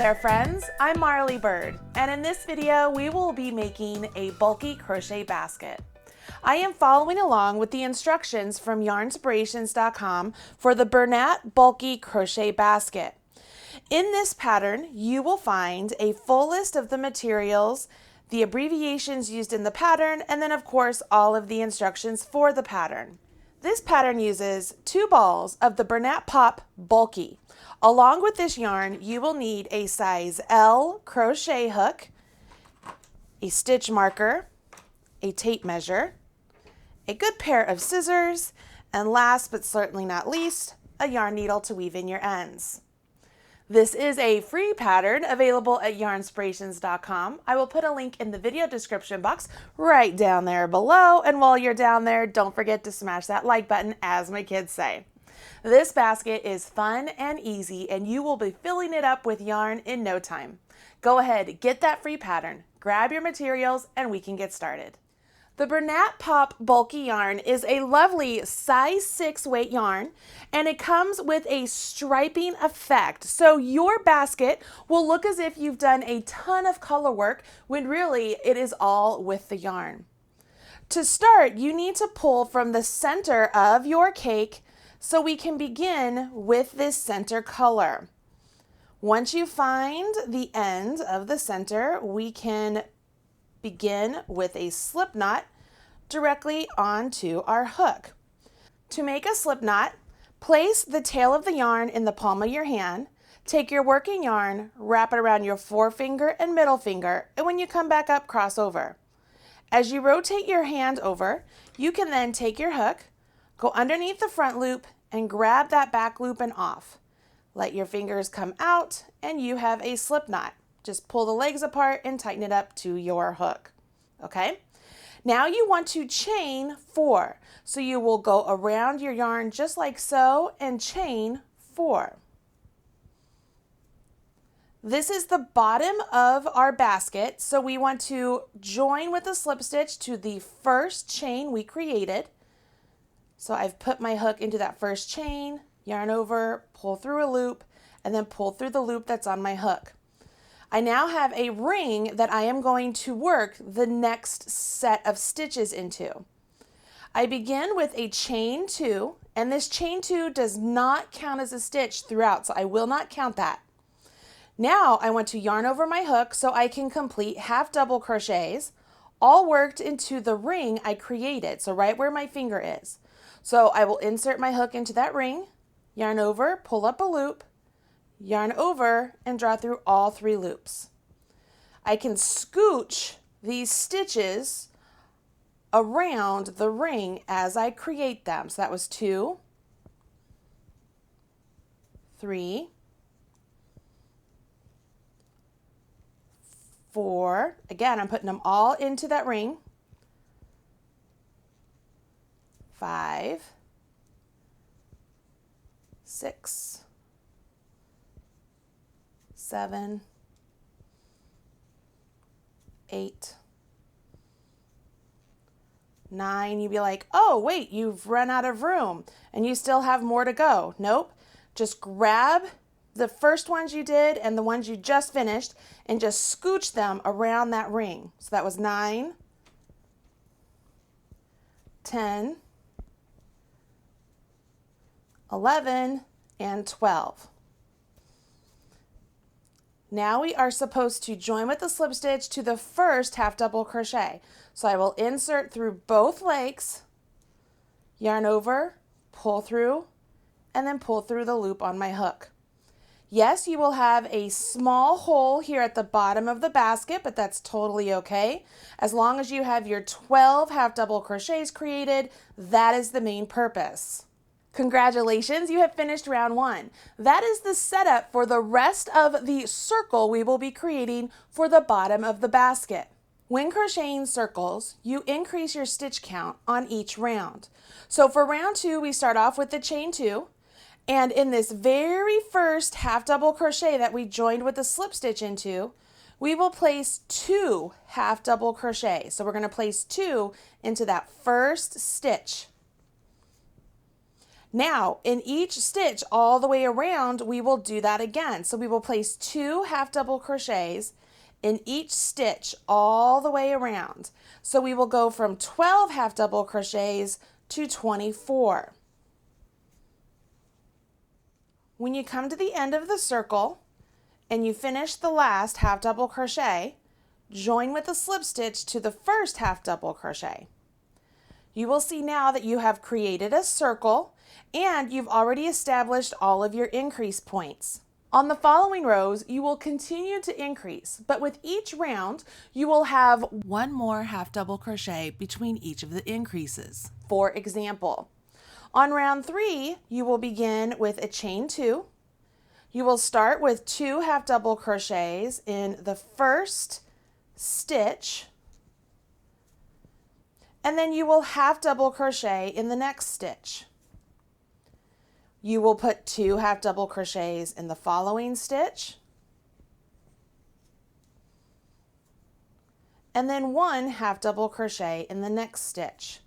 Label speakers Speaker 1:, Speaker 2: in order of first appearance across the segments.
Speaker 1: there friends, I'm Marley Bird, and in this video we will be making a bulky crochet basket. I am following along with the instructions from yarnspirations.com for the Bernat bulky crochet basket. In this pattern you will find a full list of the materials, the abbreviations used in the pattern, and then of course all of the instructions for the pattern. This pattern uses 2 balls of the Bernat Pop Bulky. Along with this yarn, you will need a size L crochet hook, a stitch marker, a tape measure, a good pair of scissors, and last but certainly not least, a yarn needle to weave in your ends. This is a free pattern available at yarnspirations.com. I will put a link in the video description box right down there below. And while you're down there, don't forget to smash that like button, as my kids say. This basket is fun and easy, and you will be filling it up with yarn in no time. Go ahead, get that free pattern, grab your materials, and we can get started. The Bernat Pop Bulky yarn is a lovely size 6 weight yarn, and it comes with a striping effect. So your basket will look as if you've done a ton of color work when really it is all with the yarn. To start, you need to pull from the center of your cake so we can begin with this center color. Once you find the end of the center, we can begin with a slip knot directly onto our hook. To make a slip knot, place the tail of the yarn in the palm of your hand, take your working yarn, wrap it around your forefinger and middle finger, and when you come back up, cross over. As you rotate your hand over, you can then take your hook, go underneath the front loop, and grab that back loop and off. Let your fingers come out, and you have a slip knot. Just pull the legs apart and tighten it up to your hook. Okay? Now you want to chain 4. So you will go around your yarn just like so and chain 4. This is the bottom of our basket, so we want to join with a slip stitch to the first chain we created. So I've put my hook into that first chain, yarn over, pull through a loop, and then pull through the loop that's on my hook. I now have a ring that I am going to work the next set of stitches into. I begin with a chain 2, and this chain 2 does not count as a stitch throughout, so I will not count that. Now I want to yarn over my hook so I can complete half double crochets, all worked into the ring I created, so right where my finger is. So I will insert my hook into that ring, yarn over, pull up a loop, yarn over, and draw through all 3 loops. I can scooch these stitches around the ring as I create them. So that was 2, 3, 4. Again, I'm putting them all into that ring. 5, 6, 7, 8, 9. You'd be like, oh wait, you've run out of room and you still have more to go. Nope, just grab the first ones you did and the ones you just finished and just scooch them around that ring. So that was 9, 10, 11, and 12. Now we are supposed to join with the slip stitch to the first half double crochet. So I will insert through both legs, yarn over, pull through, and then pull through the loop on my hook. Yes, you will have a small hole here at the bottom of the basket, but that's totally okay. As long as you have your 12 half double crochets created, that is the main purpose. Congratulations, you have finished round 1. That is the setup for the rest of the circle we will be creating for the bottom of the basket. When crocheting circles, you increase your stitch count on each round. So for round 2, we start off with the chain 2, and in this very first half double crochet that we joined with the slip stitch into, we will place 2 half double crochet. So we're going to place 2 into that first stitch. Now, in each stitch all the way around, we will do that again. So we will place 2 half double crochets in each stitch all the way around. So we will go from 12 half double crochets to 24. When you come to the end of the circle and you finish the last half double crochet, join with a slip stitch to the first half double crochet. You will see now that you have created a circle and you've already established all of your increase points. On the following rows, you will continue to increase, but with each round, you will have 1 more half double crochet between each of the increases. For example, on round 3, you will begin with a chain 2. You will start with 2 half double crochets in the first stitch, and then you will half double crochet in the next stitch. You will put 2 half double crochets in the following stitch, and then 1 half double crochet in the next stitch.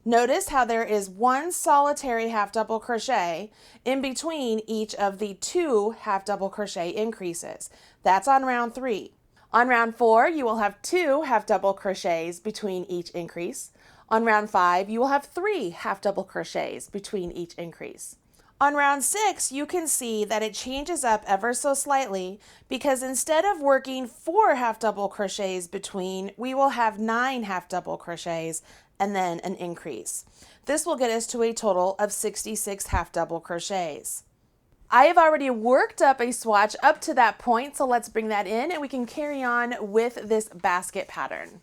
Speaker 1: Notice how there is 1 solitary half double crochet in between each of the 2 half double crochet increases. That's on round 3. On round 4, you will have 2 half double crochets between each increase. On round 5, you will have 3 half double crochets between each increase. On round 6, you can see that it changes up ever so slightly because instead of working 4 half double crochets between, we will have 9 half double crochets and then an increase. This will get us to a total of 66 half double crochets. I have already worked up a swatch up to that point, so let's bring that in and we can carry on with this basket pattern.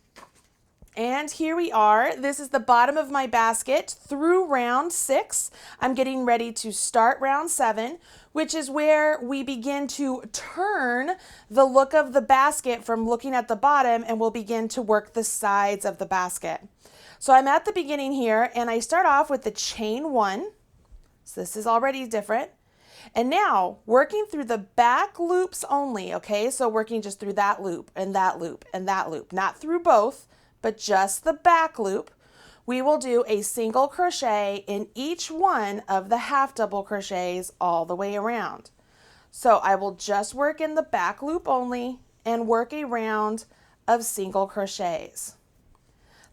Speaker 1: And here we are. This is the bottom of my basket through round 6. I'm getting ready to start round 7, which is where we begin to turn the look of the basket from looking at the bottom, and we'll begin to work the sides of the basket. So I'm at the beginning here and I start off with the chain 1. So this is already different. And now working through the back loops only, okay? So working just through that loop and that loop and that loop, not through both, but just the back loop. We will do a single crochet in each one of the half double crochets all the way around. So I will just work in the back loop only and work a round of single crochets.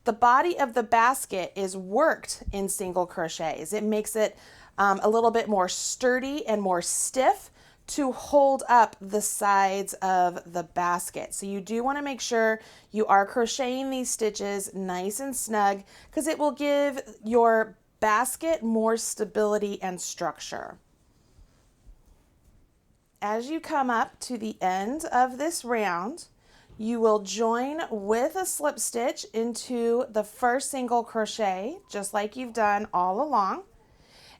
Speaker 1: The body of the basket is worked in single crochets. It makes it a little bit more sturdy and more stiff to hold up the sides of the basket. So you do want to make sure you are crocheting these stitches nice and snug because it will give your basket more stability and structure. As you come up to the end of this round, you will join with a slip stitch into the first single crochet, just like you've done all along.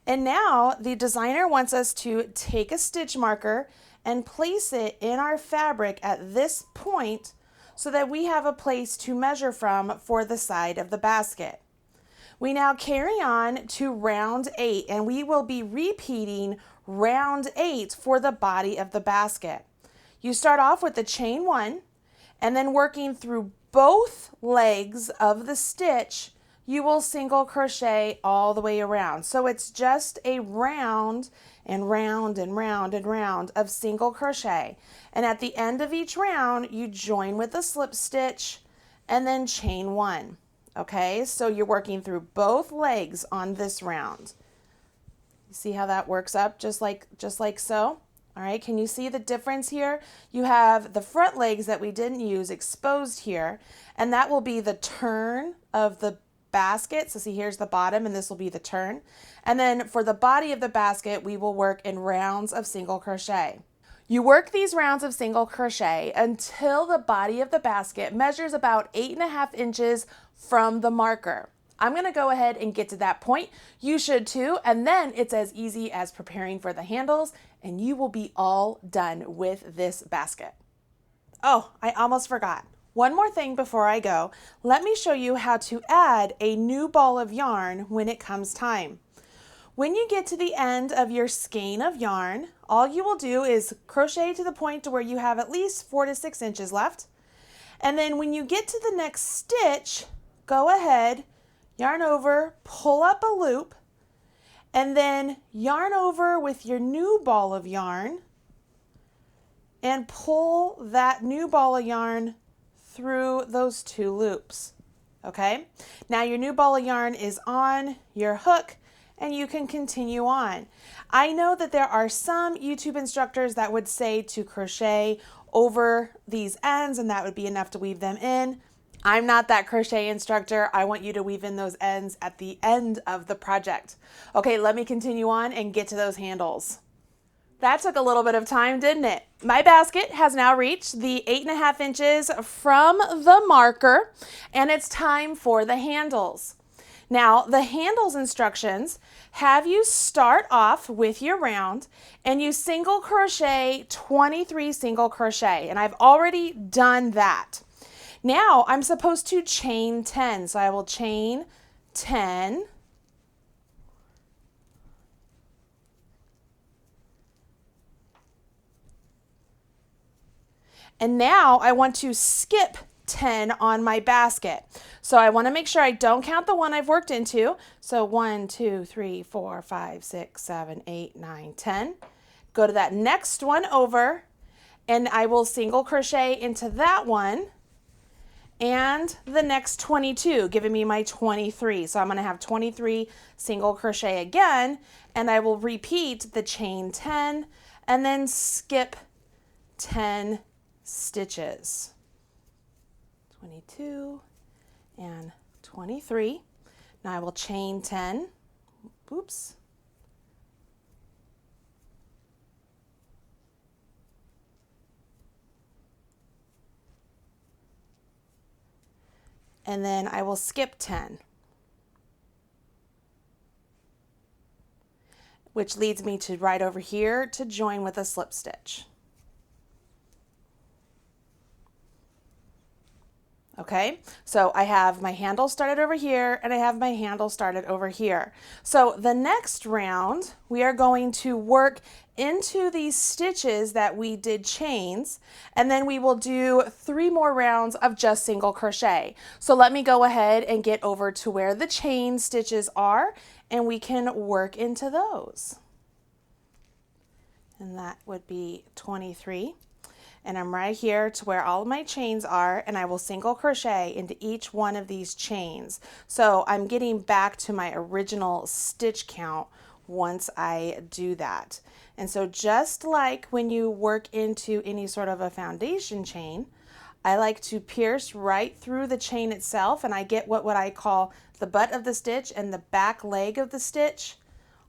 Speaker 1: And now the designer wants us to take a stitch marker and place it in our fabric at this point so that we have a place to measure from for the side of the basket. We now carry on to round 8 and we will be repeating round 8 for the body of the basket. You start off with the chain 1 and then working through both legs of the stitch, you will single crochet all the way around. So it's just a round and round and round and round of single crochet. And at the end of each round, you join with a slip stitch and then chain 1. Okay, so you're working through both legs on this round. You see how that works up just like so? All right, can you see the difference here? You have the front legs that we didn't use exposed here, and that will be the turn of the basket. So see, here's the bottom and this will be the turn. And then for the body of the basket, we will work in rounds of single crochet. You work these rounds of single crochet until the body of the basket measures about 8.5 inches from the marker. I'm going to go ahead and get to that point. You should too. And then it's as easy as preparing for the handles and you will be all done with this basket. Oh, I almost forgot. One more thing before I go, let me show you how to add a new ball of yarn when it comes time. When you get to the end of your skein of yarn, all you will do is crochet to the point to where you have at least 4 to 6 inches left. And then when you get to the next stitch, go ahead, yarn over, pull up a loop, and then yarn over with your new ball of yarn and pull that new ball of yarn through those 2 loops. Okay, now your new ball of yarn is on your hook and you can continue on. I know that there are some YouTube instructors that would say to crochet over these ends and that would be enough to weave them in. I'm not that crochet instructor. I want you to weave in those ends at the end of the project. Okay, let me continue on and get to those handles. That took a little bit of time, didn't it? My basket has now reached the 8.5 inches from the marker, and it's time for the handles. Now, the handles instructions have you start off with your round and you single crochet 23 single crochet, and I've already done that. Now, I'm supposed to chain 10, so I will chain 10. And now I want to skip 10 on my basket. So I want to make sure I don't count the one I've worked into. So 1, 2, 3, 4, 5, 6, 7, 8, 9, 10. Go to that next one over and I will single crochet into that one and the next 22, giving me my 23. So I'm going to have 23 single crochet again, and I will repeat the chain 10 and then skip 10 stitches. 22 and 23. Now I will chain 10. Oops. And then I will skip 10, which leads me to right over here to join with a slip stitch. Okay, so I have my handle started over here and I have my handle started over here. So the next round, we are going to work into these stitches that we did chains, and then we will do 3 more rounds of just single crochet. So let me go ahead and get over to where the chain stitches are and we can work into those. And that would be 23. And I'm right here to where all of my chains are, and I will single crochet into each one of these chains. So I'm getting back to my original stitch count once I do that. And so just like when you work into any sort of a foundation chain, I like to pierce right through the chain itself, and I get what I call the butt of the stitch and the back leg of the stitch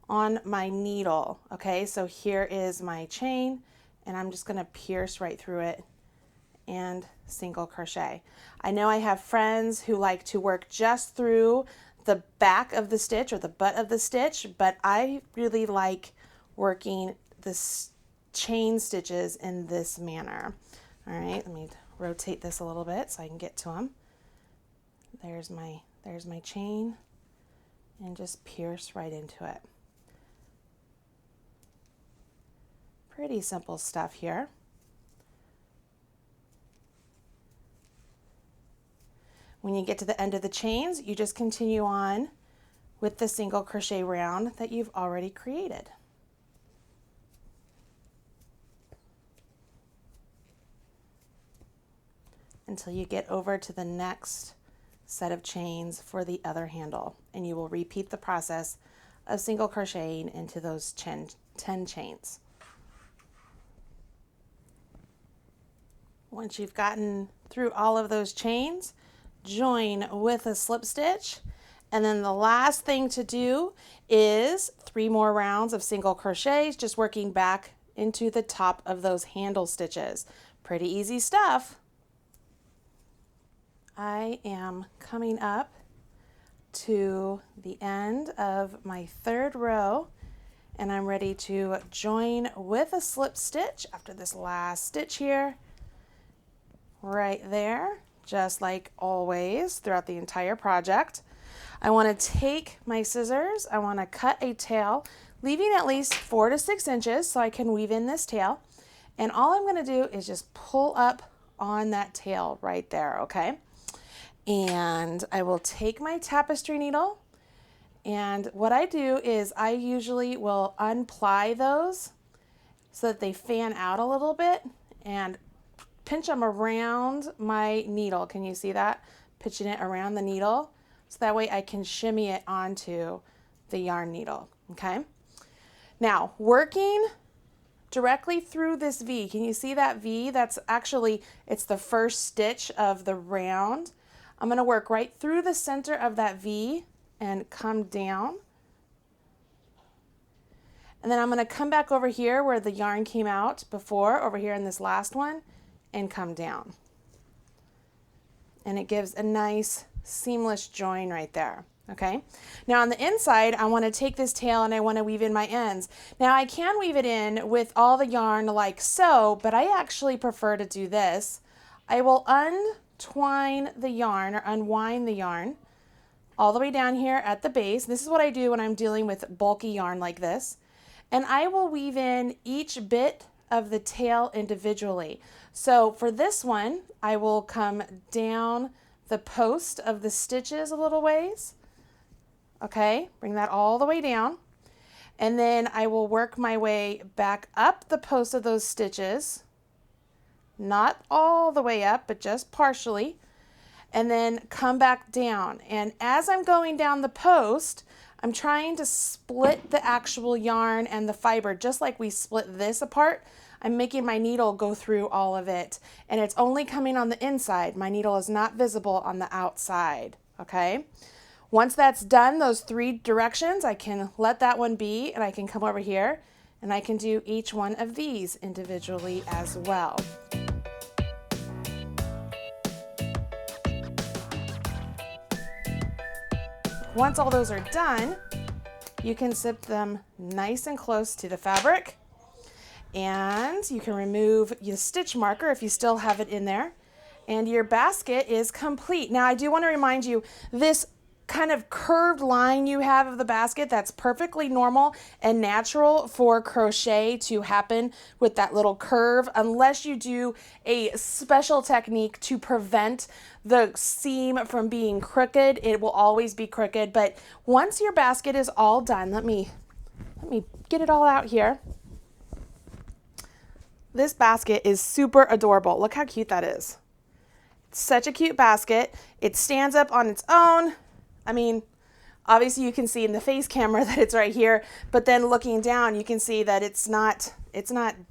Speaker 1: on my needle. Okay, so here is my chain, and I'm just going to pierce right through it and single crochet. I know I have friends who like to work just through the back of the stitch or the butt of the stitch, but I really like working the chain stitches in this manner. All right, let me rotate this a little bit so I can get to them. There's my chain, and just pierce right into it. Pretty simple stuff here. When you get to the end of the chains, you just continue on with the single crochet round that you've already created. Until you get over to the next set of chains for the other handle, and you will repeat the process of single crocheting into those 10 chains. Once you've gotten through all of those chains, join with a slip stitch, and then the last thing to do is 3 more rounds of single crochets, just working back into the top of those handle stitches. Pretty easy stuff. I am coming up to the end of my 3rd row, and I'm ready to join with a slip stitch after this last stitch here. Right there, just like always throughout the entire project. I want to take my scissors, I want to cut a tail, leaving at least 4 to 6 inches so I can weave in this tail. And all I'm going to do is just pull up on that tail right there, okay? And I will take my tapestry needle And what I do is I usually will unply those so that they fan out a little bit and pinch them around my needle. Can you see that? Pitching it around the needle so that way I can shimmy it onto the yarn needle, okay? Now, working directly through this V, can you see that V? That's actually, it's the first stitch of the round. I'm gonna work right through the center of that V and come down. And then I'm gonna come back over here where the yarn came out before, over here in this last one, and come down. And it gives a nice seamless join right there. Okay, now on the inside, I want to take this tail and I want to weave in my ends. Now I can weave it in with all the yarn like so, but I actually prefer to do this. I will untwine the yarn or unwind the yarn all the way down here at the base. This is what I do when I'm dealing with bulky yarn like this. And I will weave in each bit of the tail individually. So for this one, I will come down the post of the stitches a little ways. Okay, bring that all the way down. And then I will work my way back up the post of those stitches. Not all the way up, but just partially. And then come back down. And as I'm going down the post, I'm trying to split the actual yarn and the fiber, just like we split this apart. I'm making my needle go through all of it. And it's only coming on the inside. My needle is not visible on the outside, okay? Once that's done, those 3 directions, I can let that one be and I can come over here and I can do each one of these individually as well. Once all those are done, you can zip them nice and close to the fabric and you can remove your stitch marker if you still have it in there and your basket is complete. Now I do want to remind you, this kind of curved line you have of the basket, that's perfectly normal and natural for crochet to happen with that little curve, unless you do a special technique to prevent the seam from being crooked. It will always be crooked, but once your basket is all done, let me get it all out here. This basket is super adorable. Look how cute that is. It's such a cute basket. It stands up on its own. I mean, obviously you can see in the face camera that it's right here, but then looking down, you can see that it's not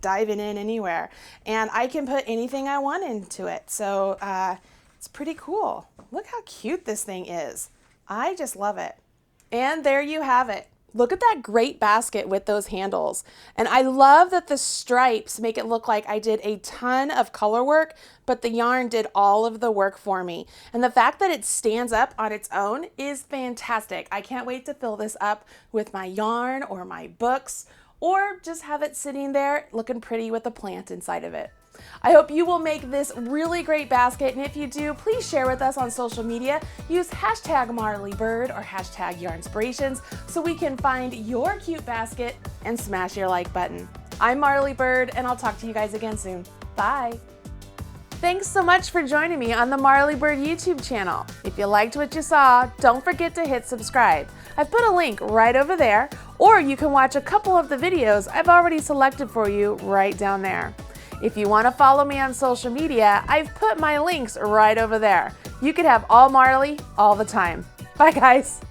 Speaker 1: diving in anywhere. And I can put anything I want into it. So it's pretty cool. Look how cute this thing is. I just love it. And there you have it. Look at that great basket with those handles. And I love that the stripes make it look like I did a ton of color work, but the yarn did all of the work for me. And the fact that it stands up on its own is fantastic. I can't wait to fill this up with my yarn or my books, or just have it sitting there looking pretty with a plant inside of it. I hope you will make this really great basket, and if you do, please share with us on social media. Use hashtag MarleyBird or hashtag Yarnspirations so we can find your cute basket and smash your like button. I'm Marley Bird, and I'll talk to you guys again soon. Bye! Thanks so much for joining me on the Marley Bird YouTube channel. If you liked what you saw, don't forget to hit subscribe. I've put a link right over there, or you can watch a couple of the videos I've already selected for you right down there. If you want to follow me on social media, I've put my links right over there. You could have all Marley all the time. Bye guys.